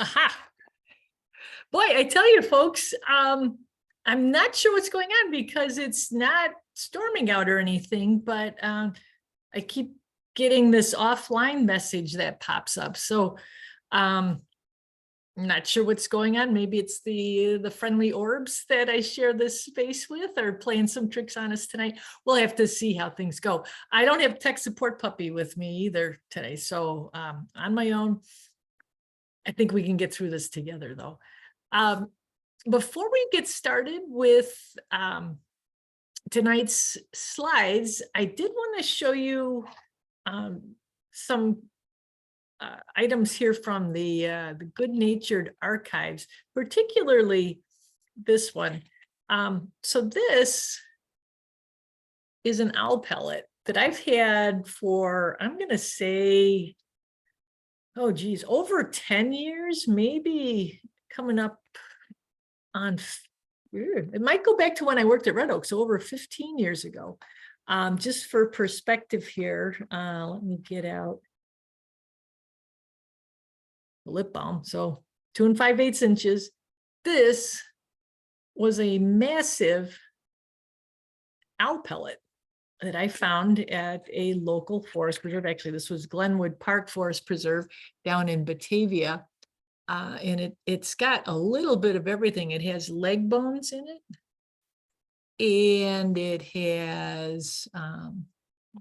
Aha. Boy, I tell you, folks, I'm not sure what's going on because it's not storming out or anything, but I keep getting this offline message that pops up. So I'm not sure what's going on. Maybe it's the friendly orbs that I share this space with are playing some tricks on us tonight. We'll have to see how things go. I don't have tech support puppy with me either today. So on my own, I think we can get through this together though. Before we get started with tonight's slides, I did want to show you some items here from the Good Natured Archives, particularly this one. So this is an owl pellet that I've had for, I'm going to say, oh geez, over 10 years, maybe coming up on, it might go back to when I worked at Red Oak, so over 15 years ago. Just for perspective here, let me get out the lip balm. So 2 5/8 inches. This was a massive owl pellet that I found at a local forest preserve. Actually, this was Glenwood Park Forest Preserve down in Batavia. And it's got a little bit of everything. It has leg bones in it. And it has, where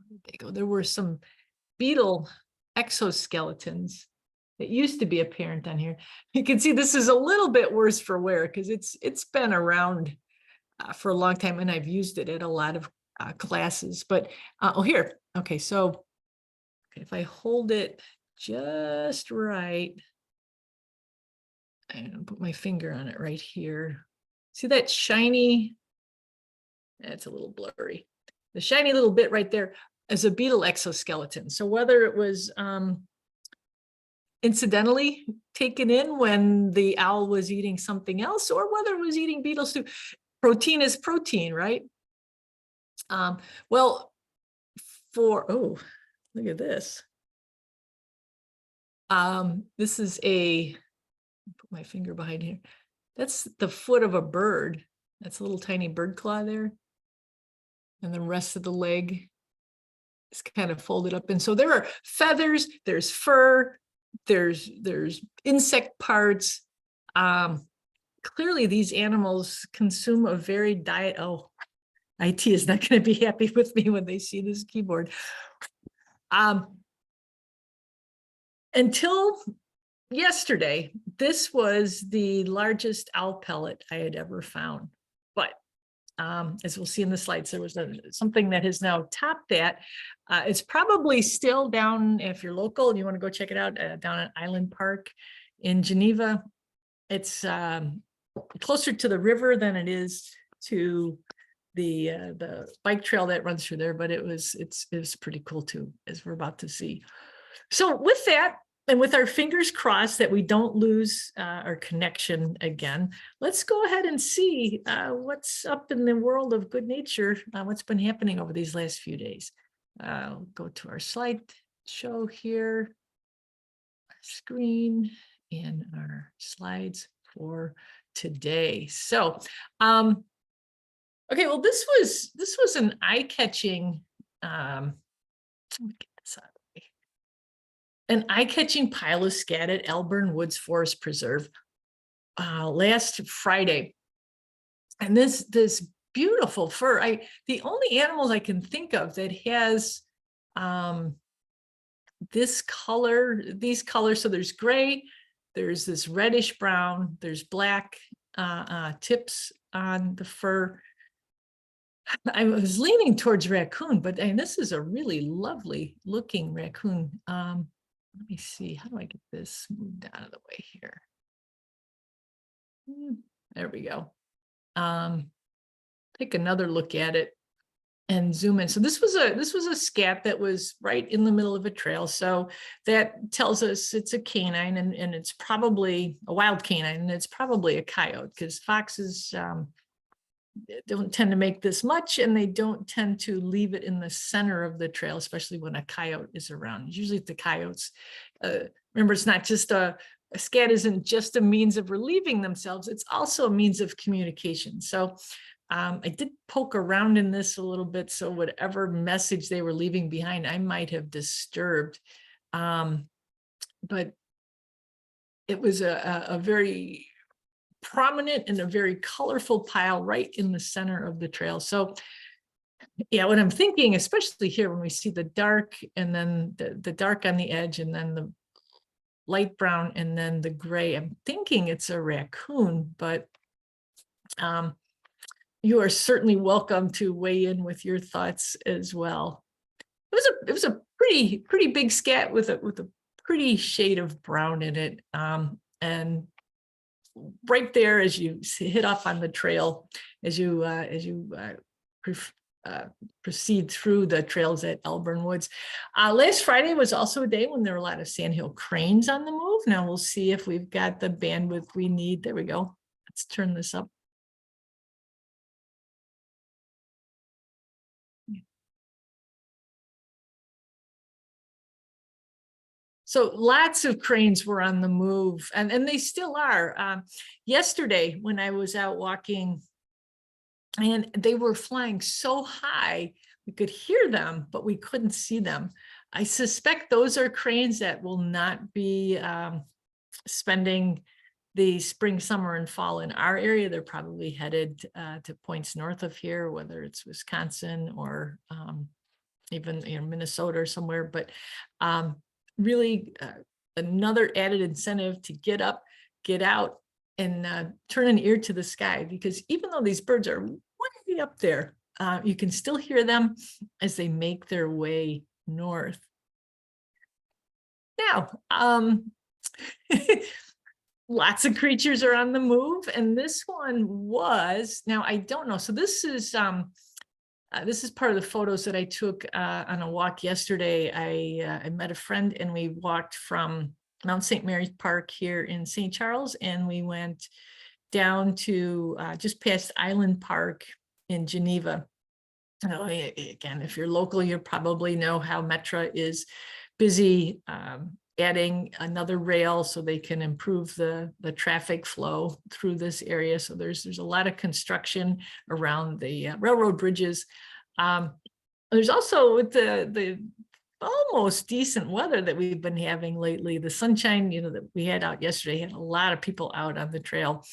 did they go? There were some beetle exoskeletons that used to be apparent on here. You can see this is a little bit worse for wear because it's been around for a long time, and I've used it at a lot of classes. But oh, here, okay. So if I hold it just right, and put my finger on it right here. See that shiny? It's a little blurry. The shiny little bit right there is a beetle exoskeleton. So whether it was incidentally taken in when the owl was eating something else, or whether it was eating beetles too, protein is protein, right? Well, oh, look at this. This is a, put my finger behind here. That's the foot of a bird. That's a little tiny bird claw there. And the rest of the leg is kind of folded up. And so there are feathers, there's fur, there's insect parts. Clearly these animals consume a varied diet. Oh, IT is not going to be happy with me when they see this keyboard. Until yesterday, this was the largest owl pellet I had ever found. But as we'll see in the slides, there was something that has now topped that. It's probably still down, if you're local and you want to go check it out, down at Island Park in Geneva. It's closer to the river than it is to the bike trail that runs through there, but it was pretty cool too, as we're about to see. So with that, and with our fingers crossed that we don't lose our connection again, let's go ahead and see what's up in the world of good nature, what's been happening over these last few days. We'll go to our slide show here, our screen, and our slides for today. So, okay, well, this was an eye-catching, let me get this out of the way. An eye-catching pile of scat at Elburn Woods Forest Preserve last Friday. And this beautiful fur, the only animals I can think of that has this color, these colors, so there's gray, there's this reddish brown, there's black tips on the fur. I was leaning towards raccoon, but this is a really lovely looking raccoon. Let me see, how do I get this moved out of the way here? There we go. Take another look at it and zoom in. So this was a scat that was right in the middle of a trail. So that tells us it's a canine, and it's probably a wild canine, and it's probably a coyote, because foxes don't tend to make this much, and they don't tend to leave it in the center of the trail, especially when a coyote is around. Usually the coyotes, remember, it's not just a a scat isn't just a means of relieving themselves, it's also a means of communication. So I did poke around in this a little bit, so whatever message they were leaving behind, I might have disturbed. But it was a very prominent and a very colorful pile right in the center of the trail. So yeah, what I'm thinking, especially here when we see the dark and then the dark on the edge and then the light brown and then the gray, I'm thinking it's a raccoon, but you are certainly welcome to weigh in with your thoughts as well. It was a pretty big scat with a pretty shade of brown in it. And right there, as you hit off on the trail, as you proceed through the trails at Elburn Woods. Last Friday was also a day when there were a lot of Sandhill cranes on the move. Now we'll see if we've got the bandwidth we need. There we go. Let's turn this up. So lots of cranes were on the move, and they still are. Yesterday, when I was out walking, and they were flying so high, we could hear them, but we couldn't see them. I suspect those are cranes that will not be spending the spring, summer, and fall in our area. They're probably headed to points north of here, whether it's Wisconsin or even Minnesota or somewhere. But really another added incentive to get up, get out, and turn an ear to the sky, because even though these birds are way up there, you can still hear them as they make their way north. Now, lots of creatures are on the move, and this one was, now I don't know, so this is part of the photos that I took on a walk yesterday. I met a friend and we walked from Mount St. Mary's Park here in St. Charles, and we went down to just past Island Park in Geneva. Again, if you're local, you probably know how Metra is busy adding another rail so they can improve the traffic flow through this area. So there's a lot of construction around the railroad bridges. There's also, with the almost decent weather that we've been having lately, the sunshine, that we had out yesterday, had a lot of people out on the trail.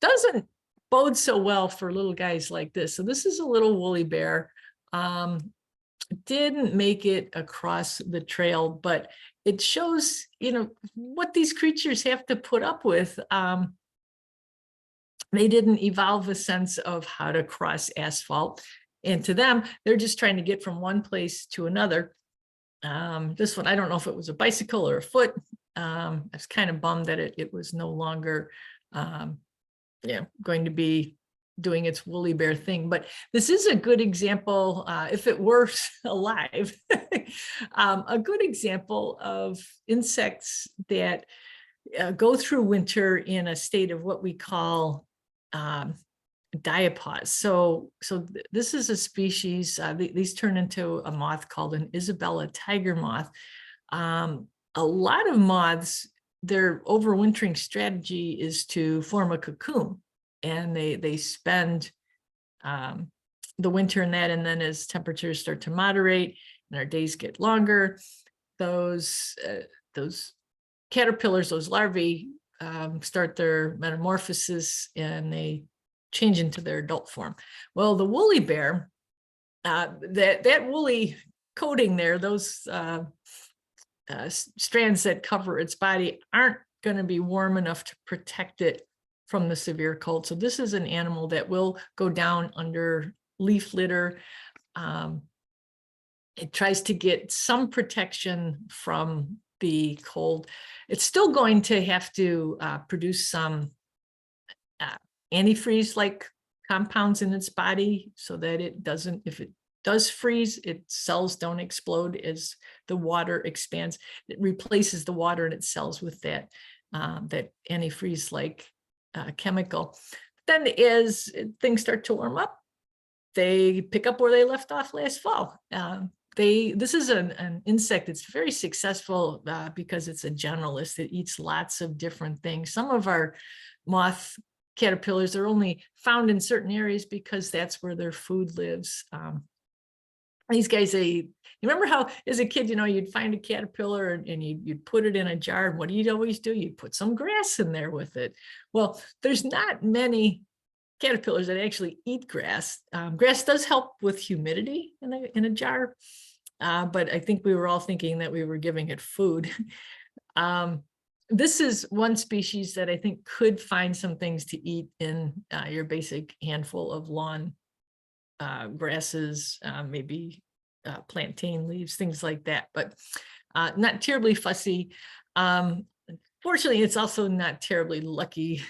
Doesn't bode so well for little guys like this. So this is a little woolly bear. Didn't make it across the trail, but it shows, what these creatures have to put up with. They didn't evolve a sense of how to cross asphalt. And to them, they're just trying to get from one place to another. This one, I don't know if it was a bicycle or a foot. I was kind of bummed that it was no longer going to be doing its woolly bear thing. But this is a good example, if it were alive, a good example of insects that go through winter in a state of what we call diapause. So this is a species, these turn into a moth called an Isabella tiger moth. A lot of moths, their overwintering strategy is to form a cocoon, and they spend the winter in that, and then as temperatures start to moderate and our days get longer, those caterpillars, those larvae, start their metamorphosis and they change into their adult form. Well, the woolly bear, that woolly coating there, those strands that cover its body aren't going to be warm enough to protect it from the severe cold. So this is an animal that will go down under leaf litter. It tries to get some protection from the cold. It's still going to have to produce some antifreeze-like compounds in its body so that it doesn't, if it does freeze, its cells don't explode as the water expands. It replaces the water in its cells with that antifreeze-like chemical. Then as things start to warm up, they pick up where they left off last fall. this is an insect that's very successful because it's a generalist. It eats lots of different things. Some of our moth caterpillars are only found in certain areas because that's where their food lives. These guys, you remember how as a kid, you'd find a caterpillar and you'd put it in a jar. And what do you always do? You'd put some grass in there with it. Well, there's not many caterpillars that actually eat grass. Grass does help with humidity in a jar, but I think we were all thinking that we were giving it food. This is one species that I think could find some things to eat in your basic handful of lawn grasses, maybe plantain leaves, things like that, but not terribly fussy. Fortunately, it's also not terribly lucky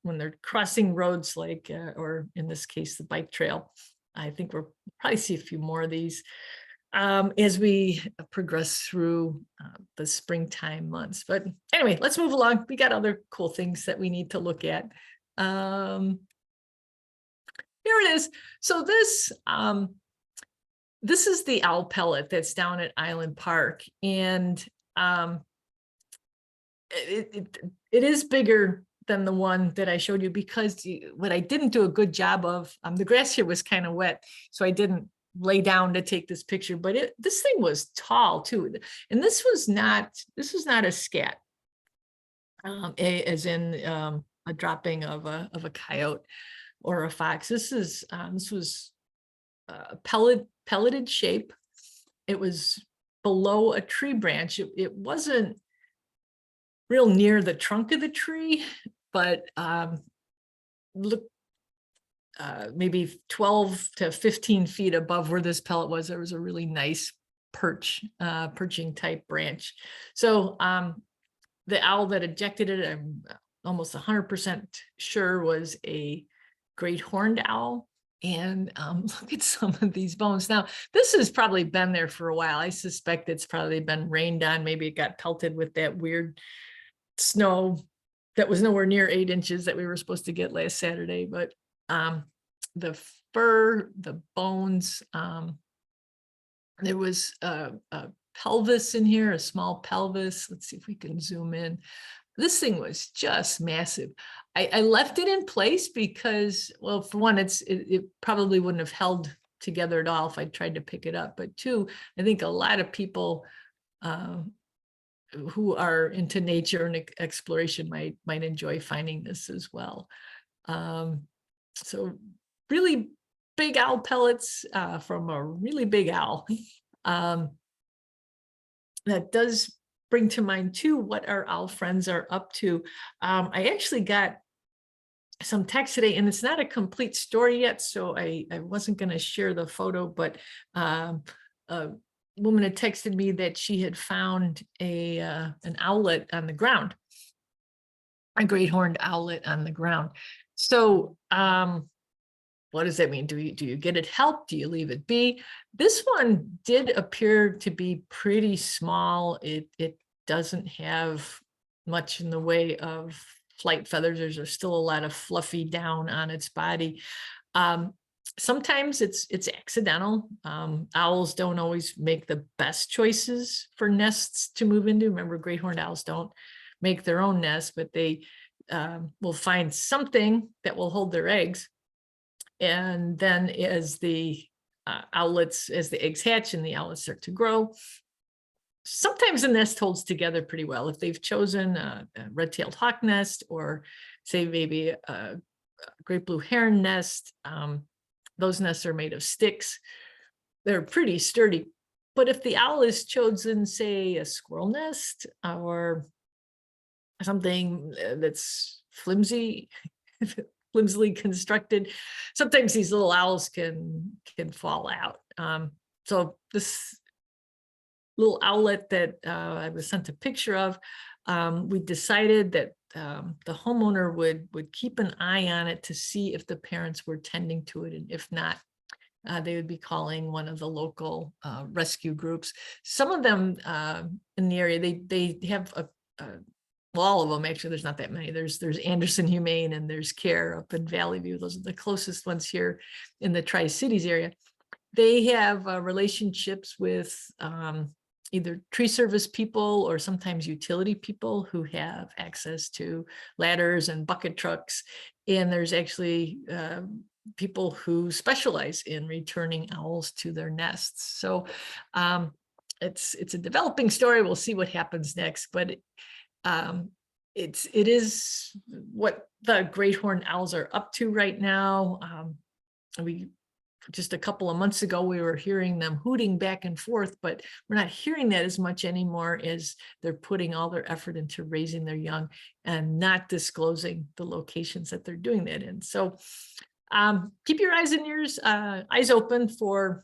when they're crossing roads like, or in this case, the bike trail. I think we'll probably see a few more of these as we progress through the springtime months. But anyway, let's move along. We got other cool things that we need to look at. Here it is. So this is the owl pellet that's down at Island Park, and it is bigger than the one that I showed you because what I didn't do a good job of, the grass here was kind of wet, so I didn't lay down to take this picture, but this thing was tall too. And this was not a scat, as in a dropping of a coyote or a fox. This was pelleted shape. It was below a tree branch. It wasn't real near the trunk of the tree, but look, maybe 12 to 15 feet above where this pellet was, there was a really nice perching type branch. So the owl that ejected it, I'm almost 100% sure was a great horned owl. And look at some of these bones. Now, this has probably been there for a while. I suspect it's probably been rained on. Maybe it got pelted with that weird snow that was nowhere near 8 inches that we were supposed to get last Saturday. But the fur, the bones, there was a pelvis in here, a small pelvis. Let's see if we can zoom in. This thing was just massive. I left it in place because, well, for one, it probably wouldn't have held together at all if I tried to pick it up. But two, I think a lot of people who are into nature and exploration might enjoy finding this as well. So really big owl pellets from a really big owl. That does bring to mind too what our owl friends are up to. I actually got some text today, and it's not a complete story yet, so I wasn't going to share the photo, but a woman had texted me that she had found an owlet on the ground, a great horned owlet on the ground. So what does that mean? Do you get it help? Do you leave it be? This one did appear to be pretty small. It doesn't have much in the way of flight feathers. There's still a lot of fluffy down on its body. Sometimes it's accidental. Owls don't always make the best choices for nests to move into. Remember, great horned owls don't make their own nests, but they will find something that will hold their eggs. And then as the eggs hatch and the owlets start to grow, sometimes the nest holds together pretty well. If they've chosen a red-tailed hawk nest, or say maybe a great blue heron nest, those nests are made of sticks. They're pretty sturdy. But if the owl has chosen, say, a squirrel nest or something that's flimsily constructed, sometimes these little owls can fall out. So this little owlet that I was sent a picture of, we decided that the homeowner would keep an eye on it to see if the parents were tending to it, and if not, they would be calling one of the local rescue groups. Some of them in the area, they have well, all of them actually. There's not that many. There's Anderson Humane and there's Care up in Valley View. Those are the closest ones here in the Tri-Cities area. They have relationships with either tree service people or sometimes utility people who have access to ladders and bucket trucks. And there's actually people who specialize in returning owls to their nests. So it's a developing story. We'll see what happens next, but it is what the great horned owls are up to right now. Just a couple of months ago, we were hearing them hooting back and forth, but we're not hearing that as much anymore, as they're putting all their effort into raising their young and not disclosing the locations that they're doing that in. So keep your eyes and ears, eyes open for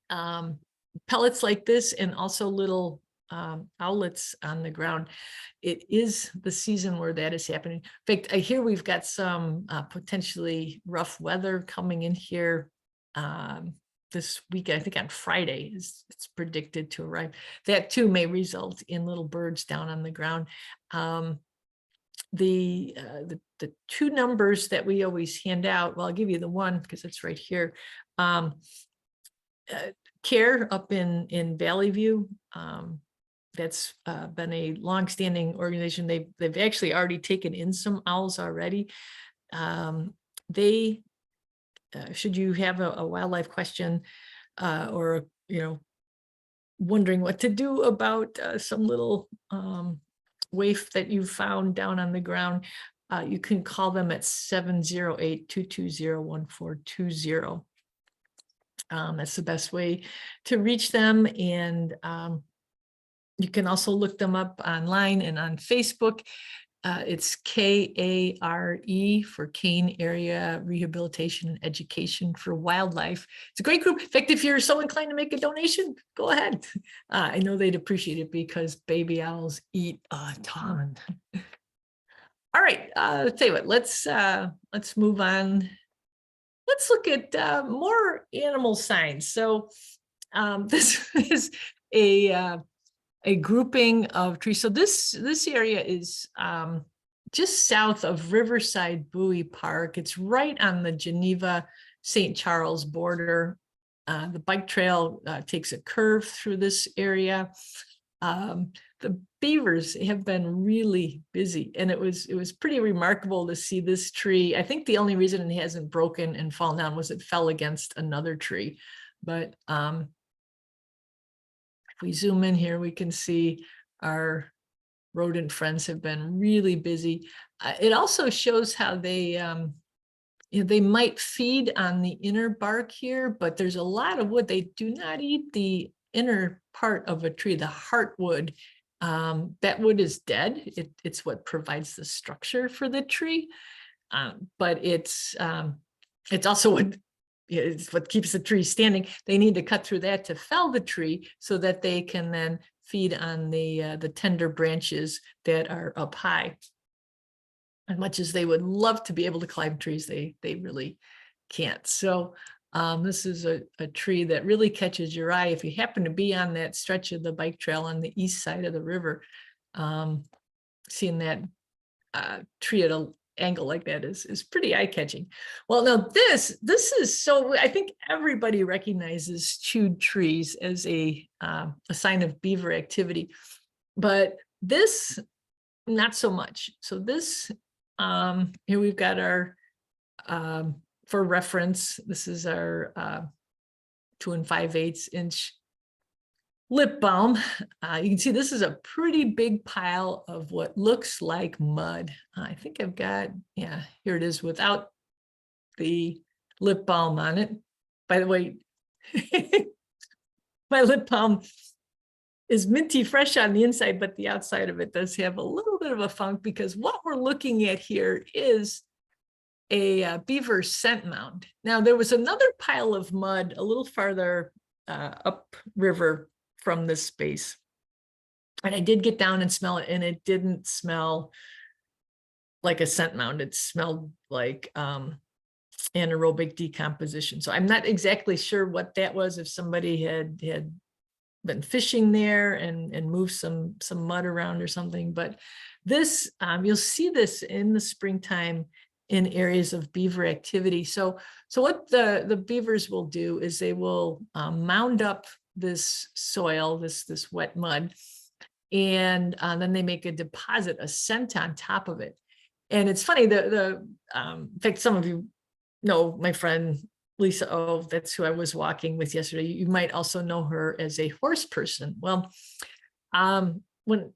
pellets like this, and also little owlets on the ground. It is the season where that is happening. In fact, I hear we've got some potentially rough weather coming in here this weekend. I think on Friday it's predicted to arrive. That too may result in little birds down on the ground. The two numbers that we always hand out, well, I'll give you the one because it's right here. CARE up in Valley View. That's been a longstanding organization. They've actually already taken in some owls already. They should you have a wildlife question or wondering what to do about some little waif that you found down on the ground, you can call them at 708-220-1420. That's the best way to reach them. And you can also look them up online and on Facebook. It's KARE for Kane Area Rehabilitation and Education for Wildlife. It's a great group. In fact, if you're so inclined to make a donation, go ahead. I know they'd appreciate it because baby owls eat a ton. All right, I'll tell you what, let's move on. Let's look at more animal signs. So this is a grouping of trees. So this area is just south of Riverside Bowie Park. It's right on the Geneva-St. Charles border. The bike trail takes a curve through this area. The beavers have been really busy, and it was pretty remarkable to see this tree. I think the only reason it hasn't broken and fallen down was it fell against another tree. But if we zoom in here, we can see our rodent friends have been really busy. It also shows how they might feed on the inner bark here, but there's a lot of wood. They do not eat the inner part of a tree, the heartwood. That wood is dead. It's what provides the structure for the tree, but it's also it's what keeps the tree standing. They need to cut through that to fell the tree so that they can then feed on the tender branches that are up high. As much as they would love to be able to climb trees, they really can't. So this is a tree that really catches your eye if you happen to be on that stretch of the bike trail on the east side of the river. Seeing that tree at an angle like that is pretty eye-catching. Well, now this is, so I think everybody recognizes chewed trees as a sign of beaver activity, but this not so much. So this here we've got our for reference, this is our 2 5/8 inch lip balm. You can see this is a pretty big pile of what looks like mud. I think I've got, yeah, here it is without the lip balm on it. By the way, my lip balm is minty fresh on the inside, but the outside of it does have a little bit of a funk, because what we're looking at here is a beaver scent mound. Now, there was another pile of mud a little farther upriver from this space, and I did get down and smell it, and it didn't smell like a scent mound. It smelled like anaerobic decomposition. So I'm not exactly sure what that was, if somebody had been fishing there and moved some mud around or something. But this, you'll see this in the springtime in areas of beaver activity. So what the beavers will do is they will mound up this soil, this wet mud, and then they make a deposit, a scent on top of it. And it's funny, in fact, some of you know my friend Lisa, oh, that's who I was walking with yesterday. You might also know her as a horse person. Well, when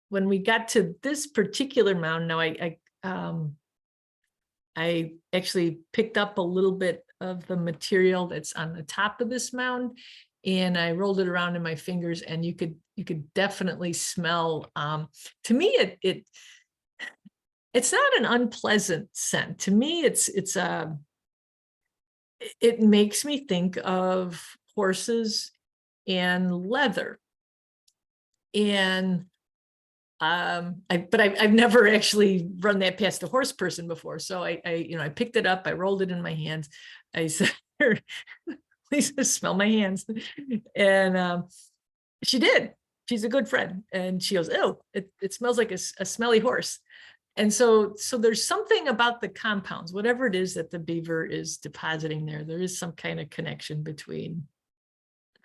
we got to this particular mound, now I actually picked up a little bit of the material that's on the top of this mound, and I rolled it around in my fingers, and you could definitely smell. To me, it's not an unpleasant scent. To me, it makes me think of horses and leather. And I've never actually run that past a horse person before. So I picked it up, I rolled it in my hands. I said, Lisa, smell my hands. And she did. She's a good friend. And she goes, oh, it smells like a smelly horse. And so there's something about the compounds, whatever it is that the beaver is depositing there, there is some kind of connection between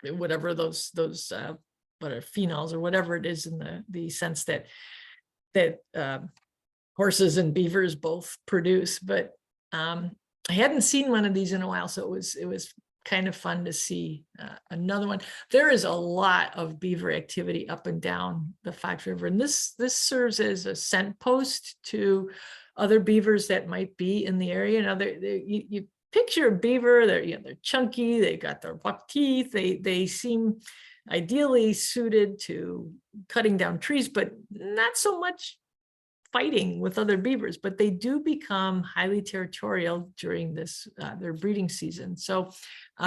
whatever those what are phenols or whatever it is in the sense that horses and beavers both produce. But I hadn't seen one of these in a while, so it was kind of fun to see another one. There is a lot of beaver activity up and down the Fox River, and this serves as a scent post to other beavers that might be in the area. Now, you picture a beaver, they're chunky, they got their buck teeth, they seem ideally suited to cutting down trees, but not so much fighting with other beavers. But they do become highly territorial during this their breeding season. So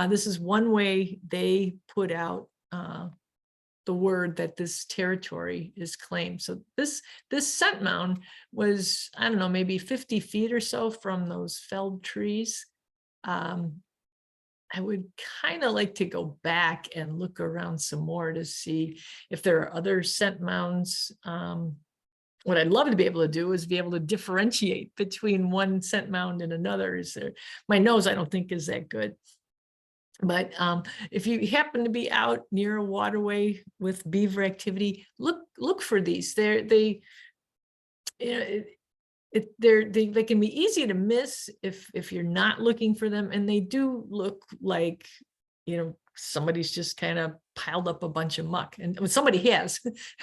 this is one way they put out the word that this territory is claimed. So this scent mound was, I don't know, maybe 50 feet or so from those felled trees. I would kind of like to go back and look around some more to see if there are other scent mounds. What I'd love to be able to do is be able to differentiate between one scent mound and another. My nose, I don't think, is that good. But if you happen to be out near a waterway with beaver activity, look for these. They can be easy to miss if you're not looking for them, and they do look like, somebody's just kind of piled up a bunch of muck, and somebody has,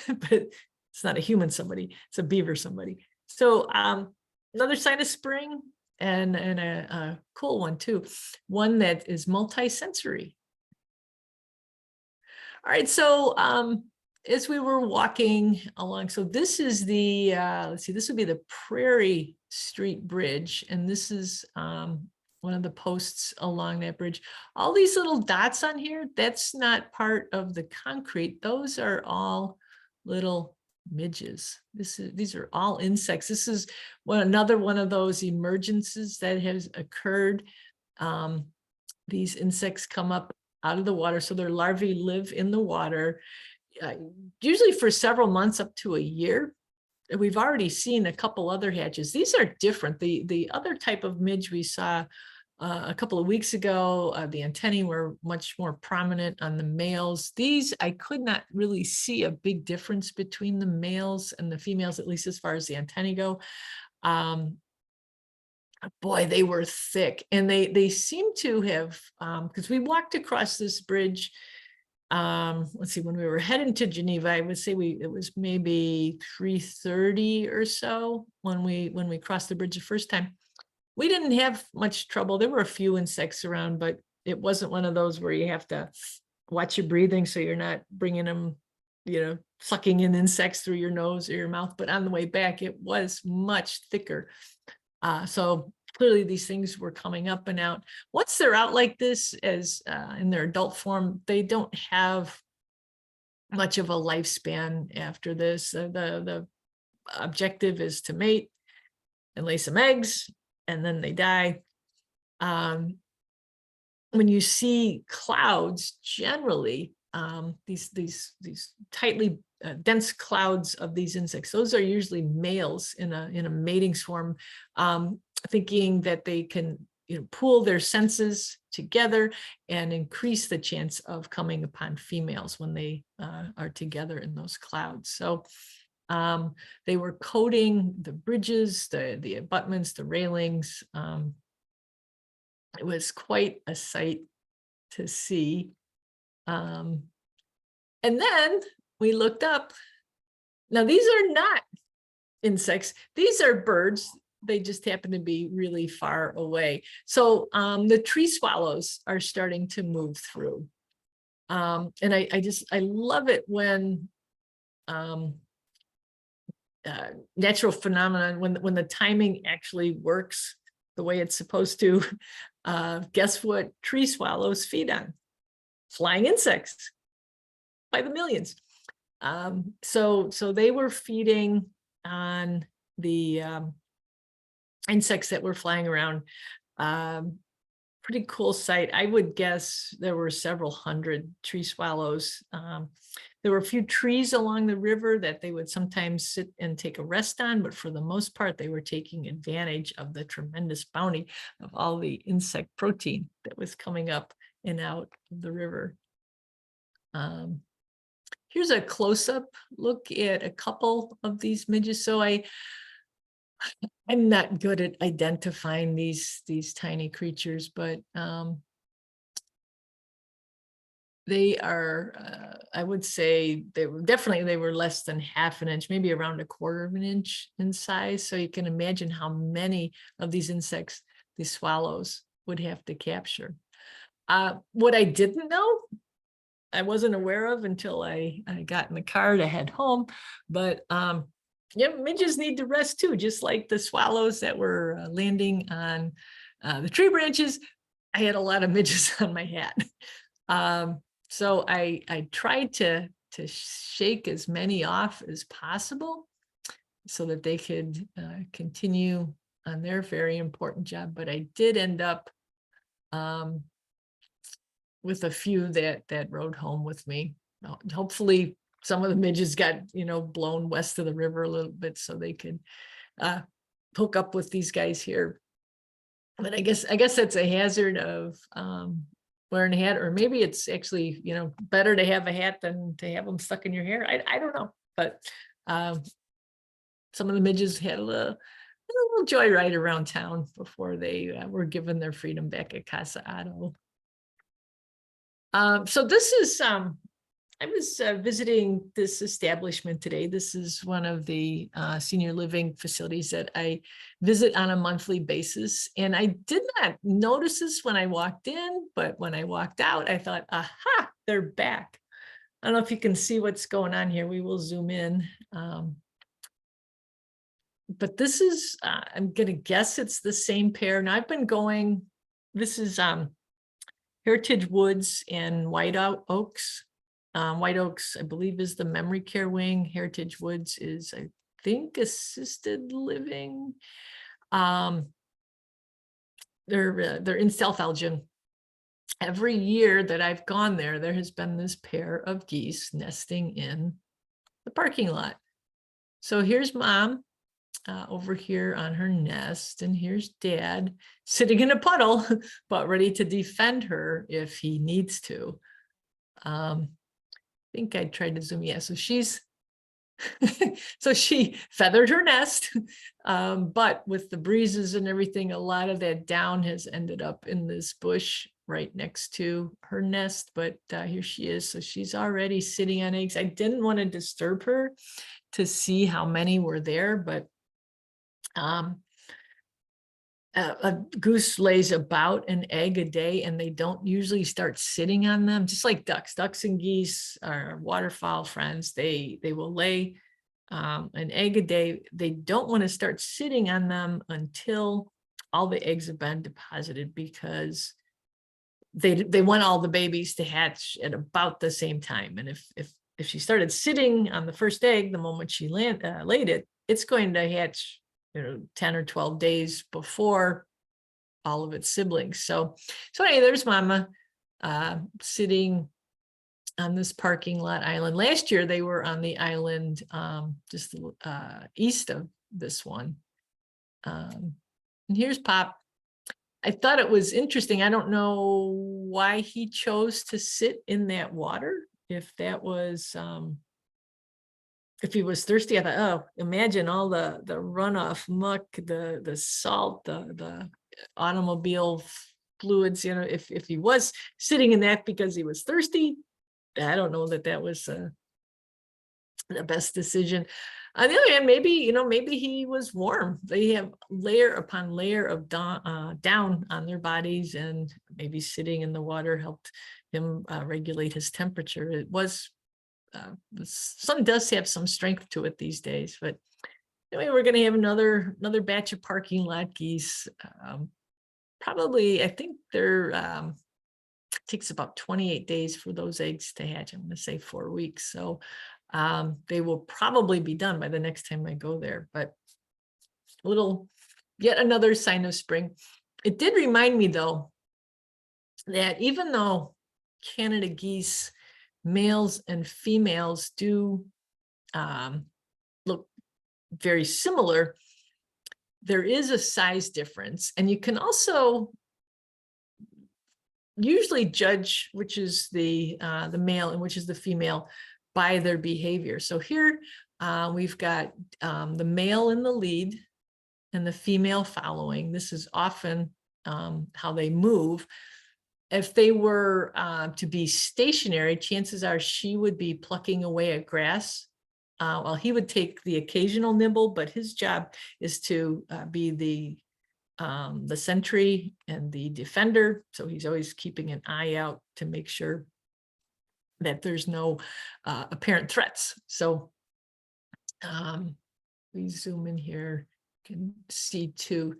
but it's not a human somebody, it's a beaver somebody. So another sign of spring, and a cool one too, one that is multi-sensory. All right, so as we were walking along, so this is the, let's see, this would be the Prairie Street Bridge, and this is one of the posts along that bridge. All these little dots on here, that's not part of the concrete. Those are all little midges. These are all insects. This is another one of those emergences that has occurred. These insects come up out of the water, so their larvae live in the water, usually for several months up to a year. We've already seen a couple other hatches. These are different. The other type of midge we saw a couple of weeks ago, the antennae were much more prominent on the males. These, I could not really see a big difference between the males and the females, at least as far as the antennae go. Boy, they were thick, and they seem to have, because we walked across this bridge, let's see, when we were heading to Geneva, I would say it was maybe 3:30 or so when we crossed the bridge the first time. We didn't have much trouble. There were a few insects around, but it wasn't one of those where you have to watch your breathing so you're not bringing them, sucking in insects through your nose or your mouth. But on the way back, it was much thicker. So clearly these things were coming up and out. Once they're out like this, as in their adult form, they don't have much of a lifespan after this. The objective is to mate and lay some eggs, and then they die. When you see clouds, generally, these tightly dense clouds of these insects, those are usually males in a mating swarm. thinking that they can, pool their senses together and increase the chance of coming upon females when they are together in those clouds. So they were coating the bridges, the abutments, the railings. It was quite a sight to see. And then we looked up. Now, these are not insects. These are birds. They just happen to be really far away. So the tree swallows are starting to move through. And I love it when natural phenomenon, when the timing actually works the way it's supposed to. Guess what tree swallows feed on? Flying insects by the millions. So they were feeding on the insects that were flying around. Pretty cool sight. I would guess there were several hundred tree swallows. There were a few trees along the river that they would sometimes sit and take a rest on, but for the most part, they were taking advantage of the tremendous bounty of all the insect protein that was coming up and out of the river. Here's a close-up look at a couple of these midges. So I'm not good at identifying these tiny creatures, but they are, I would say they were less than half an inch, maybe around a quarter of an inch in size. So you can imagine how many of these insects these swallows would have to capture. What I didn't know, I wasn't aware of until I got in the car to head home, but yeah, midges need to rest too, just like the swallows that were landing on the tree branches. I had a lot of midges on my hat. So I tried to shake as many off as possible so that they could continue on their very important job. But I did end up with a few that rode home with me. Hopefully some of the midges got, blown west of the river a little bit so they could hook up with these guys here. But I guess that's a hazard of wearing a hat, or maybe it's actually, better to have a hat than to have them stuck in your hair. I don't know, but some of the midges had a little joyride around town before they were given their freedom back at Casa Otto. So this is, I was visiting this establishment today. This is one of the senior living facilities that I visit on a monthly basis. And I did not notice this when I walked in, but when I walked out, I thought, aha, they're back. I don't know if you can see what's going on here. We will zoom in. But this is, I'm going to guess it's the same pair. Now I've been going, this is Heritage Woods and White Oaks. White Oaks, I believe, is the memory care wing. Heritage Woods is, I think, assisted living. They're in South Elgin. Every year that I've gone there, there has been this pair of geese nesting in the parking lot. So here's mom over here on her nest, and here's dad sitting in a puddle, but ready to defend her if he needs to. I think I tried to zoom. Yeah, so she's so she feathered her nest, but with the breezes and everything, a lot of that down has ended up in this bush right next to her nest. But here she is. So she's already sitting on eggs. I didn't want to disturb her to see how many were there, but a goose lays about an egg a day, and they don't usually start sitting on them, just like ducks. Ducks and geese are waterfowl friends. They will lay an egg a day. They don't want to start sitting on them until all the eggs have been deposited, because they want all the babies to hatch at about the same time. And if she started sitting on the first egg the moment she laid it, it's going to hatch 10 or 12 days before all of its siblings. So anyway, there's mama sitting on this parking lot island. Last year they were on the island just east of this one. And And here's Pop. I thought it was interesting. I don't know why he chose to sit in that water. If that was, if he was thirsty, I thought, oh, imagine all the runoff muck, the salt, the automobile fluids. You know, if he was sitting in that because he was thirsty, I don't know that was the best decision. On the other hand, maybe, you know, maybe he was warm. They have layer upon layer of down on their bodies, and maybe sitting in the water helped him regulate his temperature. It was, the sun does have some strength to it these days, but anyway, we're going to have another batch of parking lot geese. Probably, I think they're, takes about 28 days for those eggs to hatch. I'm going to say 4 weeks. So they will probably be done by the next time I go there, but yet another sign of spring. It did remind me though, that even though Canada geese, males and females do look very similar, there is a size difference. And you can also usually judge which is the male and which is the female by their behavior. So here we've got the male in the lead and the female following. This is often how they move. If they were to be stationary, chances are she would be plucking away at grass while he would take the occasional nibble, but his job is to be the sentry and the defender. So he's always keeping an eye out to make sure that there's no apparent threats. So we zoom in here, you can see too.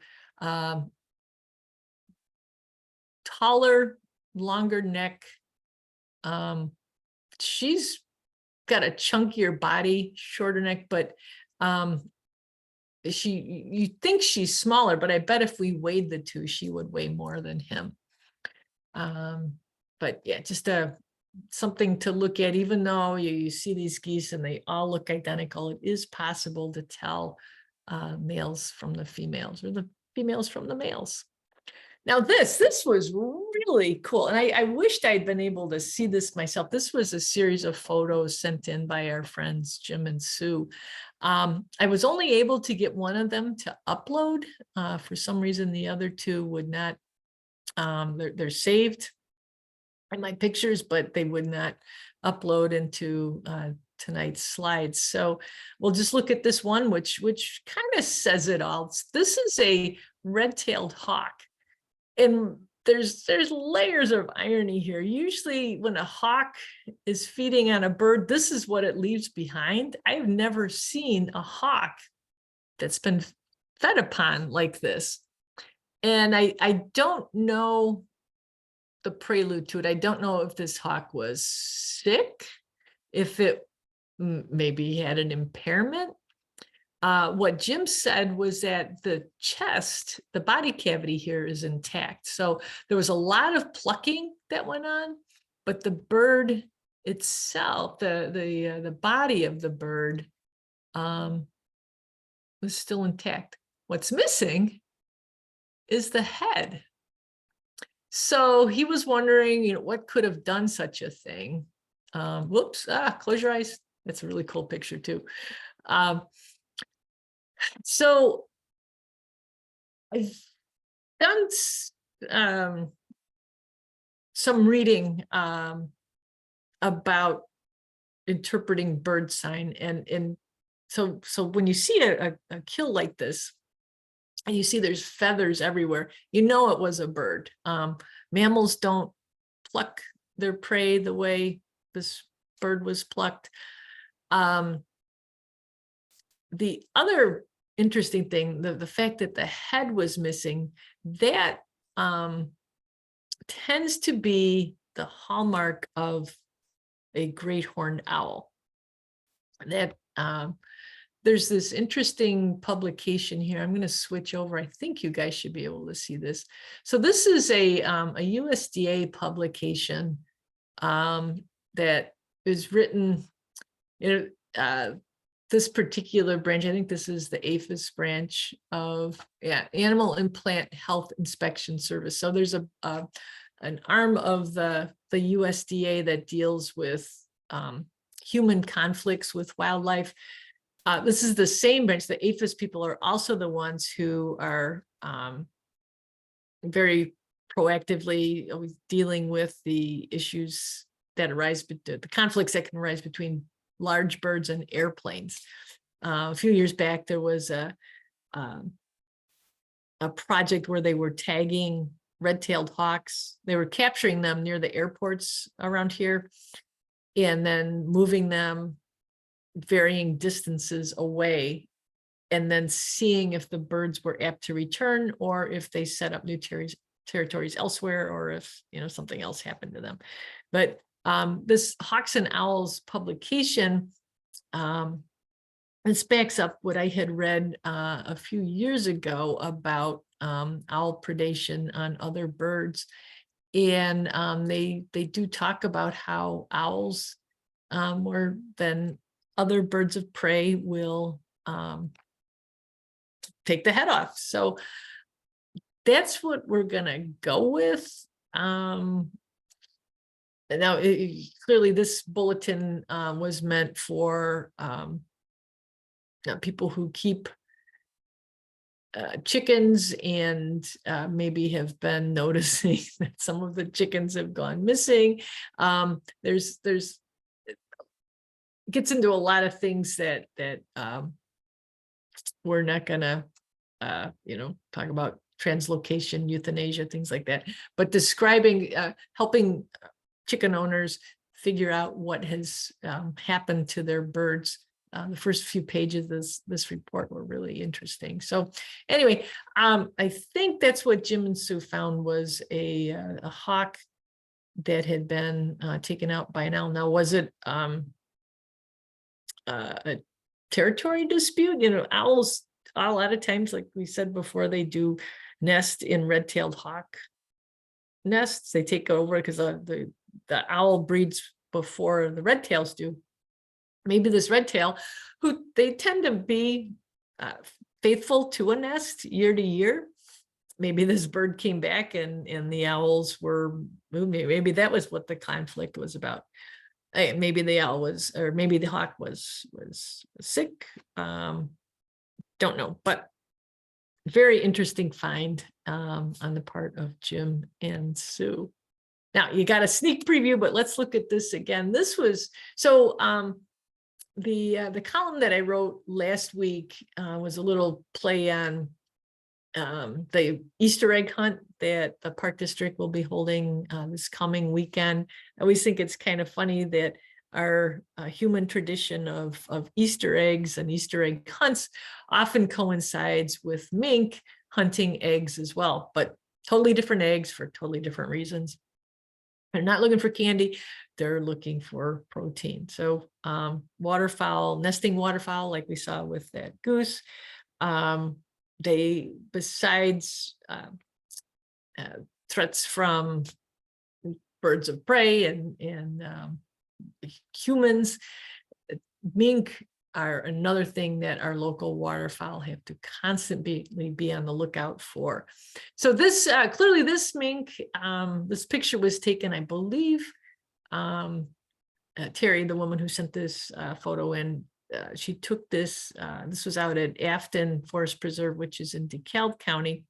Taller, longer neck. She's got a chunkier body, shorter neck, but you think she's smaller, but I bet if we weighed the two, she would weigh more than him. But yeah, just something to look at. Even though you see these geese and they all look identical, it is possible to tell males from the females or the females from the males. Now this was really cool, and I wished I'd been able to see this myself. This was a series of photos sent in by our friends Jim and Sue. I was only able to get one of them to upload. For some reason, the other two would not. They're saved in my pictures, but they would not upload into tonight's slides. So we'll just look at this one, which kind of says it all. This is a red-tailed hawk. And there's layers of irony here. Usually when a hawk is feeding on a bird, this is what it leaves behind. I've never seen a hawk that's been fed upon like this. And I don't know the prelude to it. I don't know if this hawk was sick, if it maybe had an impairment. What Jim said was that the chest, the body cavity here is intact. So there was a lot of plucking that went on, but the bird itself, the body of the bird was still intact. What's missing is the head. So he was wondering, what could have done such a thing? Whoops, close your eyes. That's a really cool picture too. So I've done some reading about interpreting bird sign, and so when you see a kill like this, and you see there's feathers everywhere, it was a bird. Mammals don't pluck their prey the way this bird was plucked. The other interesting thing, the fact that the head was missing, that tends to be the hallmark of a great horned owl. That there's this interesting publication here. I'm going to switch over. I think you guys should be able to see this. So this is a USDA publication that is written. this particular branch, I think this is the APHIS branch of Animal and Plant Health Inspection Service. So there's an arm of the USDA that deals with human conflicts with wildlife. This is the same branch. The APHIS people are also the ones who are very proactively always dealing with the issues that arise, the conflicts that can arise between large birds and airplanes. A few years back, there was a project where they were tagging red-tailed hawks. They were capturing them near the airports around here and then moving them varying distances away, and then seeing if the birds were apt to return or if they set up new territories elsewhere, or if something else happened to them. But this Hawks and Owls publication, this backs up what I had read a few years ago about owl predation on other birds. And they do talk about how owls more than other birds of prey will take the head off. So that's what we're gonna go with. Now, clearly this bulletin was meant for people who keep chickens and maybe have been noticing that some of the chickens have gone missing. There's it gets into a lot of things that we're not gonna talk about, translocation, euthanasia, things like that, but describing, helping chicken owners figure out what has happened to their birds. The first few pages of this report were really interesting. So anyway, I think that's what Jim and Sue found, was a hawk that had been taken out by an owl. Now, was it a territory dispute? Owls, a lot of times, like we said before, they do nest in red-tailed hawk nests. They take over because the owl breeds before the red tails do. Maybe this red tail, who they tend to be faithful to a nest year to year. Maybe this bird came back and the owls were moving. Maybe that was what the conflict was about. Maybe the owl was, or maybe the hawk was sick. Don't know, but very interesting find on the part of Jim and Sue. Now you got a sneak preview, but let's look at this again. This was so the column that I wrote last week was a little play on the Easter egg hunt that the Park District will be holding this coming weekend. I always think it's kind of funny that our human tradition of Easter eggs and Easter egg hunts often coincides with mink hunting eggs as well, but totally different eggs for totally different reasons. They're not looking for candy, they're looking for protein. So waterfowl, nesting waterfowl, like we saw with that goose, they, besides threats from birds of prey and humans, mink are another thing that our local waterfowl have to constantly be on the lookout for. So this clearly this mink, this picture was taken, I believe, Terry, the woman who sent this photo in, she took this, this was out at Afton Forest Preserve, which is in DeKalb County.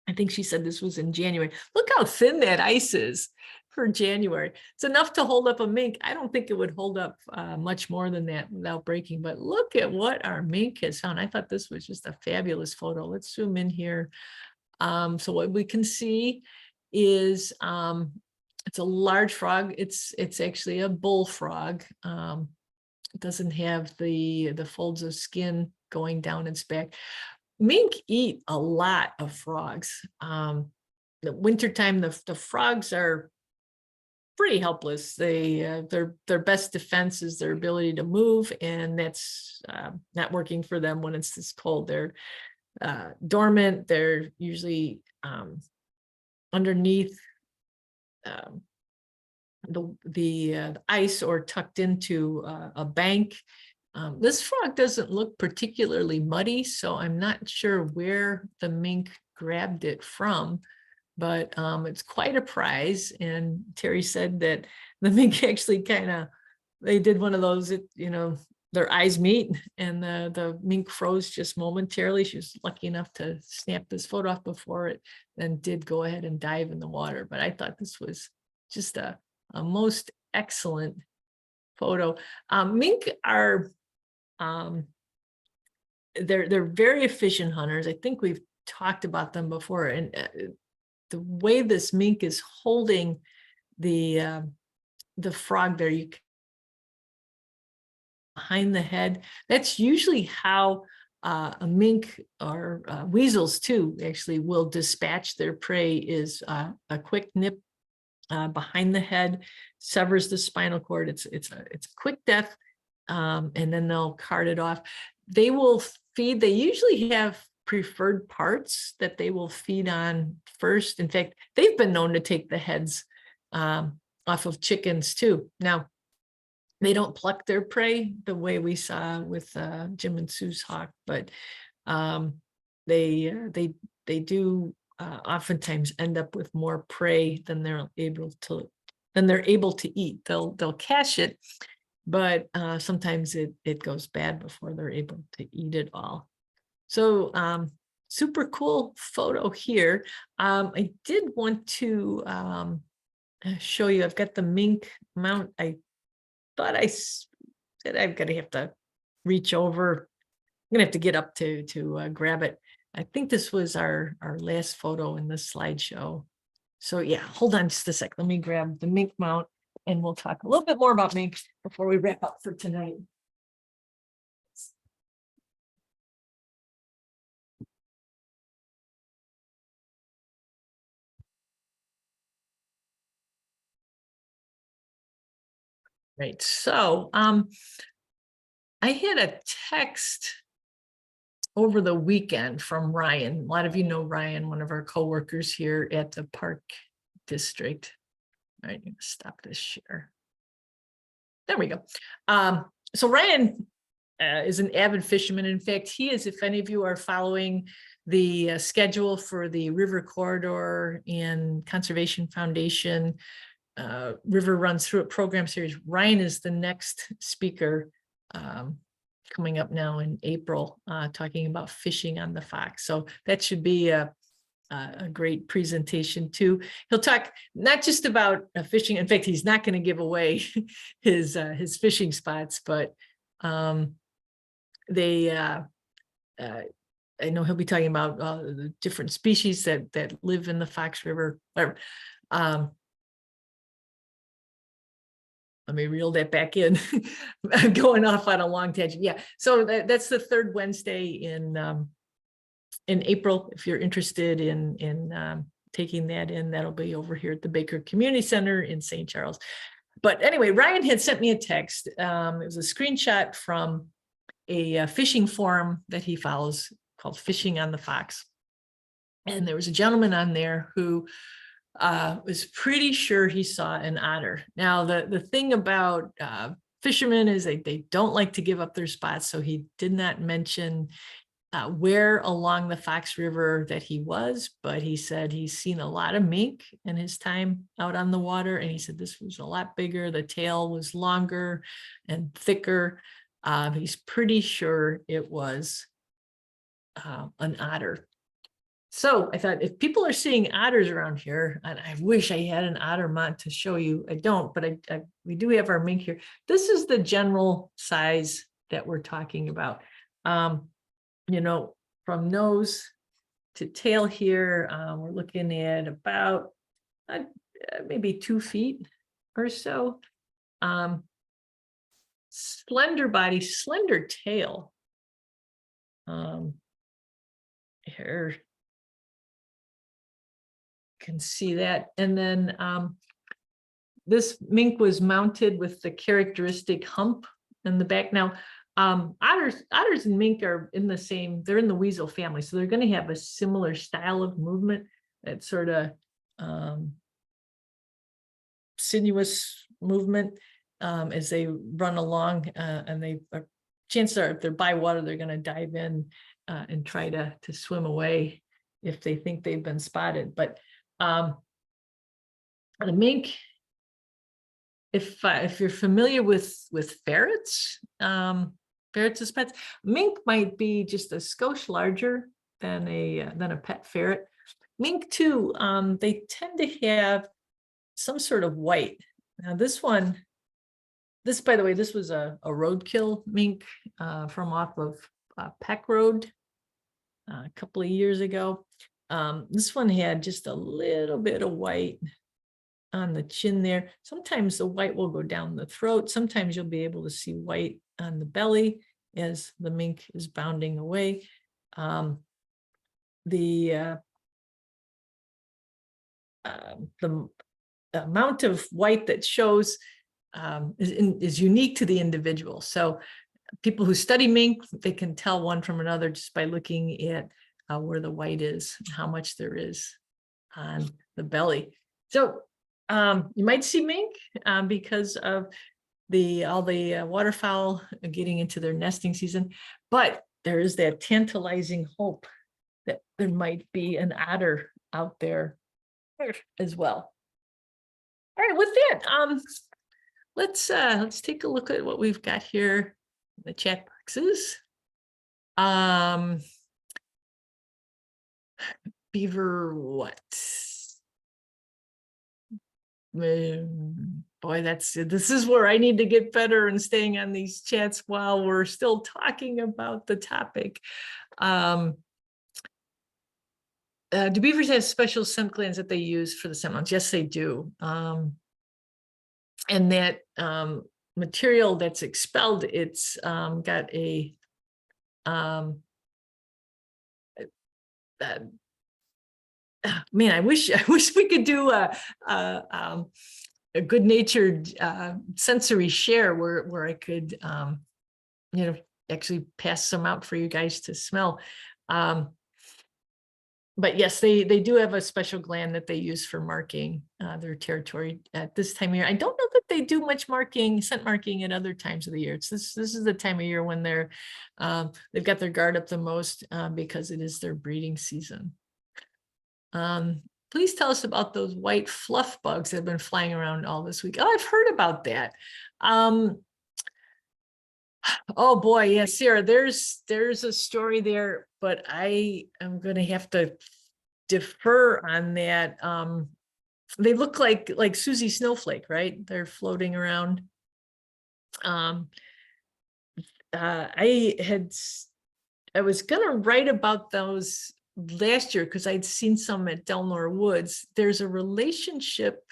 I think she said this was in January. Look how thin that ice is for January. It's enough to hold up a mink. I don't think it would hold up much more than that without breaking, but look at what our mink has found. I thought this was just a fabulous photo. Let's zoom in here. So what we can see is it's a large frog. It's actually a bullfrog. It doesn't have the folds of skin going down its back. Mink eat a lot of frogs. The wintertime, the frogs are pretty helpless. They their best defense is their ability to move, and that's not working for them when it's this cold. They're dormant. They're usually underneath the ice or tucked into a bank. This frog doesn't look particularly muddy, so I'm not sure where the mink grabbed it from, but it's quite a prize. And Terry said that the mink actually they did one of those, their eyes meet, and the mink froze just momentarily. She was lucky enough to snap this photo off before it then did go ahead and dive in the water. But I thought this was just a most excellent photo. Mink are they're very efficient hunters. I think we've talked about them before, and the way this mink is holding the frog there, you behind the head. That's usually how a mink or weasels too actually will dispatch their prey, is a quick nip behind the head, severs the spinal cord. It's a quick death, and then they'll cart it off. They will feed. They usually have preferred parts that they will feed on first. In fact, they've been known to take the heads off of chickens too. Now, they don't pluck their prey the way we saw with Jim and Sue's hawk, but they do oftentimes end up with more prey than they're able to eat. They'll cache it, but sometimes it goes bad before they're able to eat it all. So super cool photo here. I did want to show you. I've got the mink mount. I thought I said I'm gonna have to reach over. I'm gonna have to get up to grab it. I think this was our last photo in this slideshow. So yeah, hold on just a sec. Let me grab the mink mount and we'll talk a little bit more about mink before we wrap up for tonight. Right, so I had a text over the weekend from Ryan. A lot of you know Ryan, one of our coworkers here at the Park District. All right, I'm gonna stop this share. There we go. So Ryan is an avid fisherman. In fact, he is, if any of you are following the schedule for the River Corridor and Conservation Foundation River Runs Through It program series, Ryan is the next speaker coming up now in April, talking about fishing on the Fox. So that should be a great presentation too. He'll talk not just about fishing. In fact, he's not going to give away his fishing spots, but I know he'll be talking about the different species that live in the Fox River. Let me reel that back in. I'm going off on a long tangent. Yeah, so that's the third Wednesday in April. If you're interested in taking that in, that'll be over here at the Baker Community Center in St. Charles. But anyway, Ryan had sent me a text. It was a screenshot from a fishing forum that he follows called Fishing on the Fox. And there was a gentleman on there who was pretty sure he saw an otter. Now, the thing about fishermen is they don't like to give up their spots. So he did not mention where along the Fox River that he was, but he said he's seen a lot of mink in his time out on the water. And he said this was a lot bigger. The tail was longer and thicker. He's pretty sure it was an otter. So I thought, if people are seeing otters around here, and I wish I had an otter mount to show you, I don't, but we do have our mink here. This is the general size that we're talking about. From nose to tail here, we're looking at about maybe 2 feet or so. Slender body, slender tail. Here, can see that. And then this mink was mounted with the characteristic hump in the back. Now, otters and mink are they're in the weasel family, so they're going to have a similar style of movement, that sort of sinuous movement as they run along, and they are chances are if they're by water, they're going to dive in and try to swim away if they think they've been spotted. But the mink, if you're familiar with ferrets, ferrets as pets, mink might be just a skosh larger than a pet ferret. Mink too, they tend to have some sort of white. Now this, by the way, this was a roadkill mink from off of Peck Road a couple of years ago. This one had just a little bit of white on the chin there. Sometimes the white will go down the throat. Sometimes you'll be able to see white on the belly as the mink is bounding away. The amount of white that shows is unique to the individual. So people who study mink, they can tell one from another just by looking at where the white is, and how much there is on the belly. So you might see mink because of all the waterfowl getting into their nesting season, but there is that tantalizing hope that there might be an otter out there as well. All right, with that, let's take a look at what we've got here in the chat boxes. Beaver what? Boy, this is where I need to get better and staying on these chats while we're still talking about the topic. Do beavers have special scent glands that they use for the scent mounts? Yes, they do. And that material that's expelled, it's got a man, I wish we could do a good-natured sensory share where I could actually pass some out for you guys to smell. But yes, they do have a special gland that they use for marking their territory at this time of year. I don't know that they do much scent marking at other times of the year. This is the time of year when they've got their guard up the most because it is their breeding season. Please tell us about those white fluff bugs that have been flying around all this week. Oh, I've heard about that. Oh boy, yeah, Sarah, there's a story there, but I am going to have to defer on that. They look like Susie Snowflake, right? They're floating around. I was going to write about those last year because I'd seen some at Delnor Woods. There's a relationship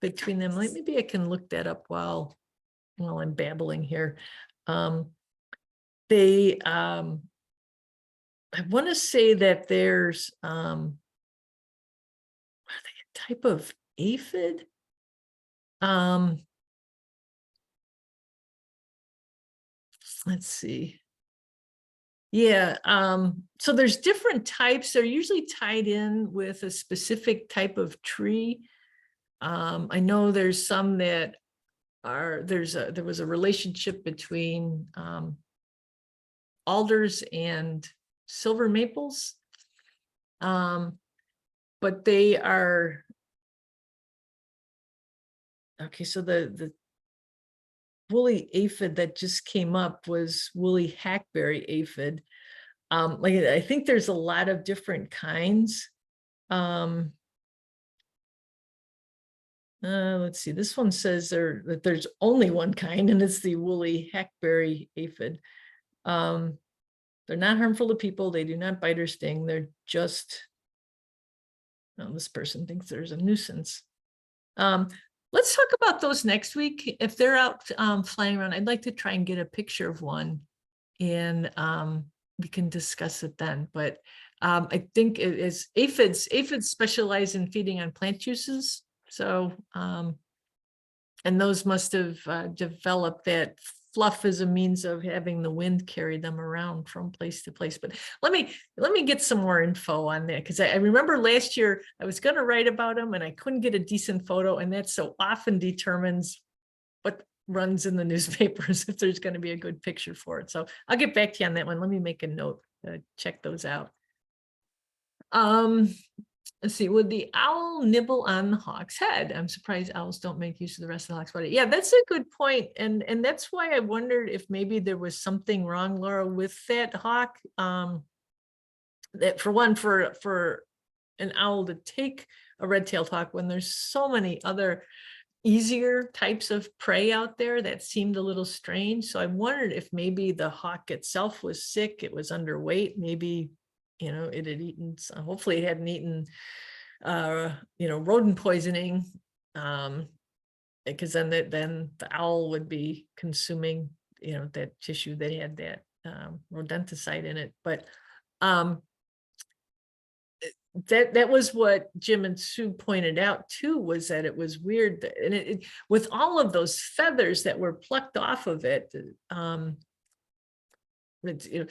between them. Maybe I can look that up while I'm babbling here. I want to say that there's a type of aphid. Let's see. Yeah, so there's different types. They're usually tied in with a specific type of tree. I know there's some that there was a relationship between alders and silver maples, but they are okay. So the woolly aphid that just came up was woolly hackberry aphid. I think there's a lot of different kinds. Let's see, this one says that there's only one kind, and it's the woolly hackberry aphid. They're not harmful to people. They do not bite or sting. They're just, this person thinks there's a nuisance. Let's talk about those next week. If they're out flying around, I'd like to try and get a picture of one, and we can discuss it then. But I think it is aphids specialize in feeding on plant juices. So, and those must have developed that fluff as a means of having the wind carry them around from place to place. But let me get some more info on that, because I remember last year I was going to write about them and I couldn't get a decent photo, and that so often determines runs in the newspapers if there's going to be a good picture for it. So I'll get back to you on that one. Let me make a note to check those out. Let's see, would the owl nibble on the hawk's head? I'm surprised owls don't make use of the rest of the hawk's body. Yeah, that's a good point. And that's why I wondered if maybe there was something wrong, Laura, with that hawk. That for one, for an owl to take a red-tailed hawk when there's so many other easier types of prey out there, that seemed a little strange. So I wondered if maybe the hawk itself was sick, it was underweight, maybe, you know, it had eaten, hopefully it hadn't eaten, you know, rodent poisoning, because then the owl would be consuming, you know, that tissue that had that rodenticide in it. But that was what Jim and Sue pointed out too, was that it was weird that, and it with all of those feathers that were plucked off of it, it's, you know,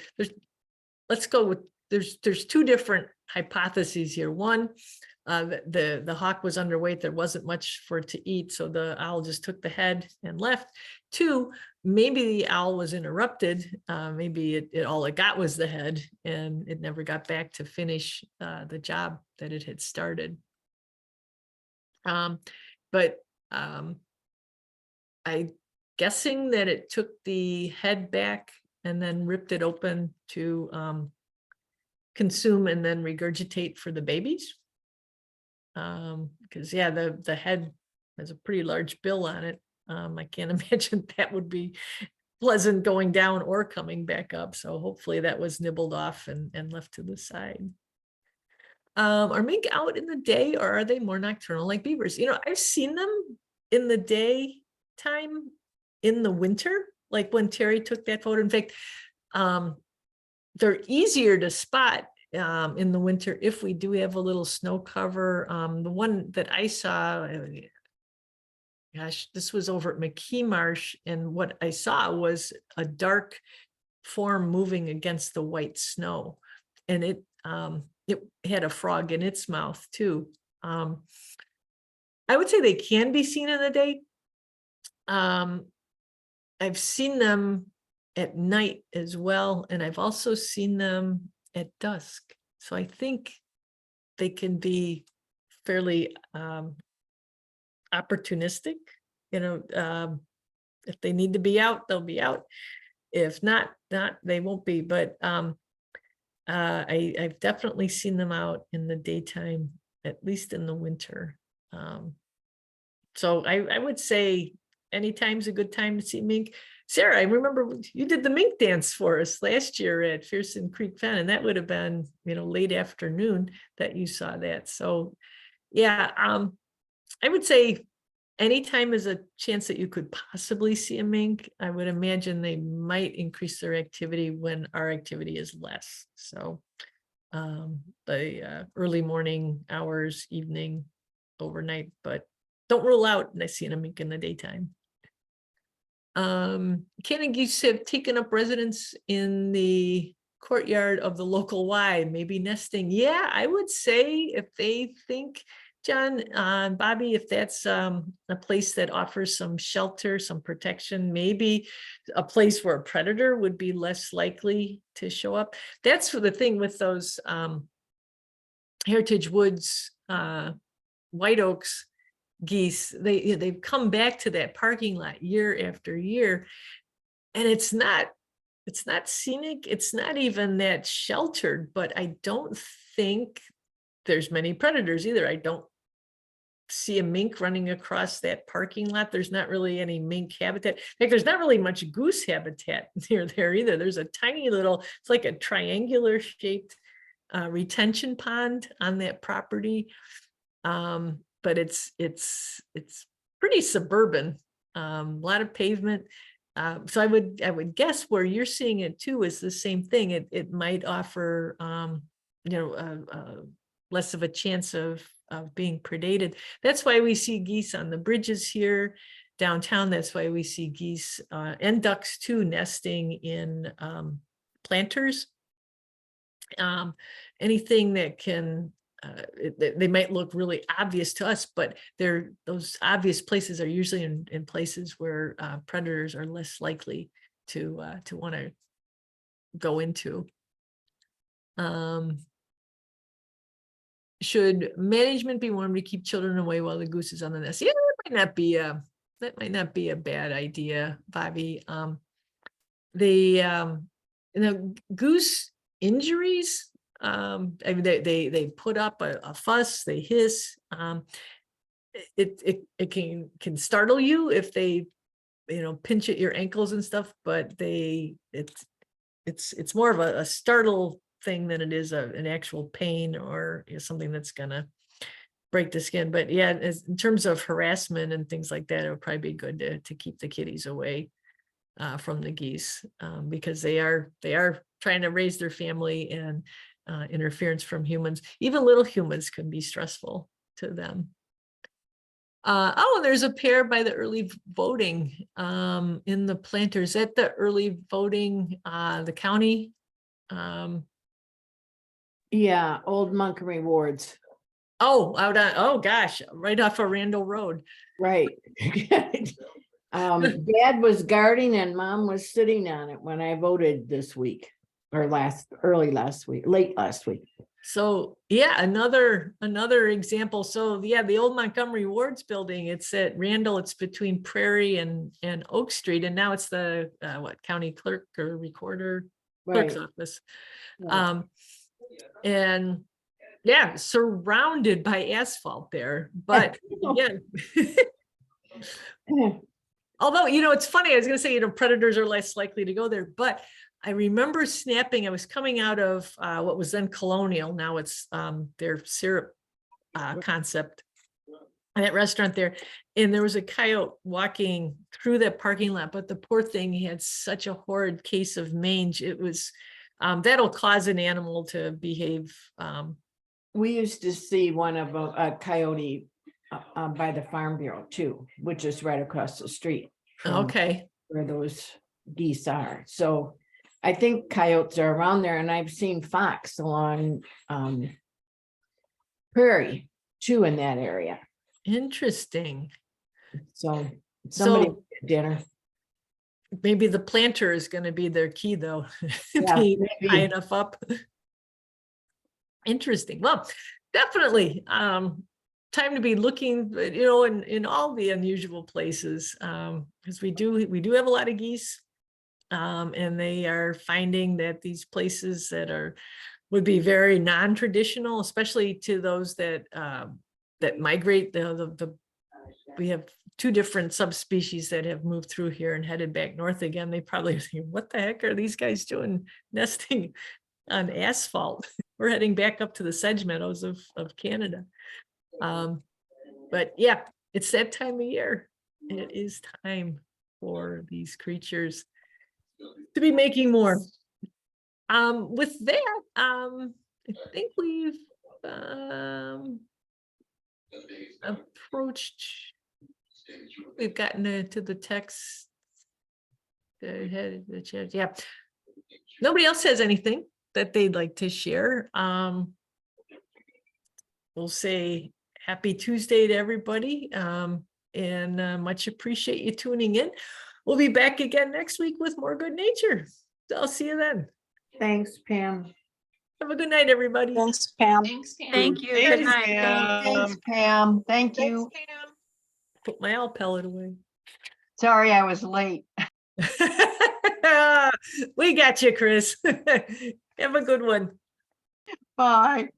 let's go with, there's two different hypotheses here. One, the hawk was underweight, there wasn't much for it to eat, so the owl just took the head and left. Two, maybe the owl was interrupted, maybe it all it got was the head, and it never got back to finish the job that it had started. But I'm guessing that it took the head back and then ripped it open to consume and then regurgitate for the babies. Because yeah, the head has a pretty large bill on it. I can't imagine that would be pleasant going down or coming back up. So hopefully that was nibbled off and left to the side. Are mink out in the day, or are they more nocturnal like beavers? You know, I've seen them in the daytime in the winter, like when Terry took that photo. In fact, they're easier to spot in the winter if we do have a little snow cover. The one that I saw, gosh, this was over at McKee Marsh, and what I saw was a dark form moving against the white snow, and it had a frog in its mouth too. I would say they can be seen in the day. I've seen them at night as well, and I've also seen them at dusk. So I think they can be fairly opportunistic. You know, if they need to be out, they'll be out. If not, they won't be. But I've definitely seen them out in the daytime, at least in the winter. So I would say anytime's a good time to see mink. Sarah, I remember you did the mink dance for us last year at Fearston Creek Fen, and that would have been, you know, late afternoon that you saw that. So yeah, I would say anytime is a chance that you could possibly see a mink. I would imagine they might increase their activity when our activity is less. So the early morning hours, evening, overnight, but don't rule out seeing a mink in the daytime. Can geese have taken up residence in the courtyard of the local Y, maybe nesting? Yeah, I would say if they think, John, Bobby, if that's a place that offers some shelter, some protection, maybe a place where a predator would be less likely to show up. That's for the thing with those Heritage Woods white oaks geese. They've come back to that parking lot year after year, and it's not scenic, it's not even that sheltered, but I don't think there's many predators either. I don't see a mink running across that parking lot. There's not really any mink habitat. In fact, there's not really much goose habitat near there either. There's a tiny little, it's like a triangular shaped retention pond on that property. But it's pretty suburban, a lot of pavement. So I would guess where you're seeing it too is the same thing. It might offer, you know, less of a chance of being predated. That's why we see geese on the bridges here downtown. That's why we see geese and ducks too nesting in planters. Anything that can they might look really obvious to us, but those obvious places are usually in places where predators are less likely to want to go into. Should management be warned to keep children away while the goose is on the nest? Yeah, that might not be a bad idea, Bobby. The goose injuries, I mean, they put up a fuss, they hiss. It can startle you if they, pinch at your ankles and stuff, but it's more of a startle thing than it is an actual pain or something that's gonna break the skin. But yeah, in terms of harassment and things like that, it would probably be good to keep the kitties away from the geese, because they are trying to raise their family, and interference from humans, even little humans, can be stressful to them. And there's a pair by the early voting in the planters at the early voting, the county. Yeah, Old Monkery Wards. Oh gosh, right off of Randall Road. Right. Dad was guarding and Mom was sitting on it when I voted this week, or late last week. So yeah, another example. So yeah, the old Montgomery Wards building, it's at Randall, it's between Prairie and Oak Street, and now it's the county clerk or recorder clerk's office. Right. And yeah, surrounded by asphalt there, but yeah. Although, it's funny, I was going to say, predators are less likely to go there, but I remember snapping, I was coming out of what was then Colonial, now it's their syrup concept, and that restaurant there, and there was a coyote walking through that parking lot, but the poor thing, he had such a horrid case of mange. It was, that'll cause an animal to behave. We used to see one of a coyote by the Farm Bureau too, which is right across the street. Okay. Where those geese are. So I think coyotes are around there, and I've seen fox along Prairie too in that area. Interesting. So somebody dinner. Maybe the planter is going to be their key, though. Yeah, be high enough up. Interesting. Well, definitely time to be looking, in all the unusual places, because we do have a lot of geese, and they are finding that these places that would be very non-traditional, especially to those that migrate. We have two different subspecies that have moved through here and headed back north again. They probably think, what the heck are these guys doing nesting on asphalt? We're heading back up to the sedge meadows of Canada. But yeah, it's that time of year. It is time for these creatures to be making more. With that, I think we've we've gotten to the text. The chat. Yeah. Nobody else has anything that they'd like to share. We'll say happy Tuesday to everybody, and much appreciate you tuning in. We'll be back again next week with more good nature. So I'll see you then. Thanks, Pam. Have a good night, everybody. Thanks, Pam. Thanks, Pam. Thank you. Thanks, Good night. Pam. Thanks, Pam. Thank you. Thanks, Pam. Put my owl pellet away. Sorry I was late. We got you, Chris. Have a good one. Bye.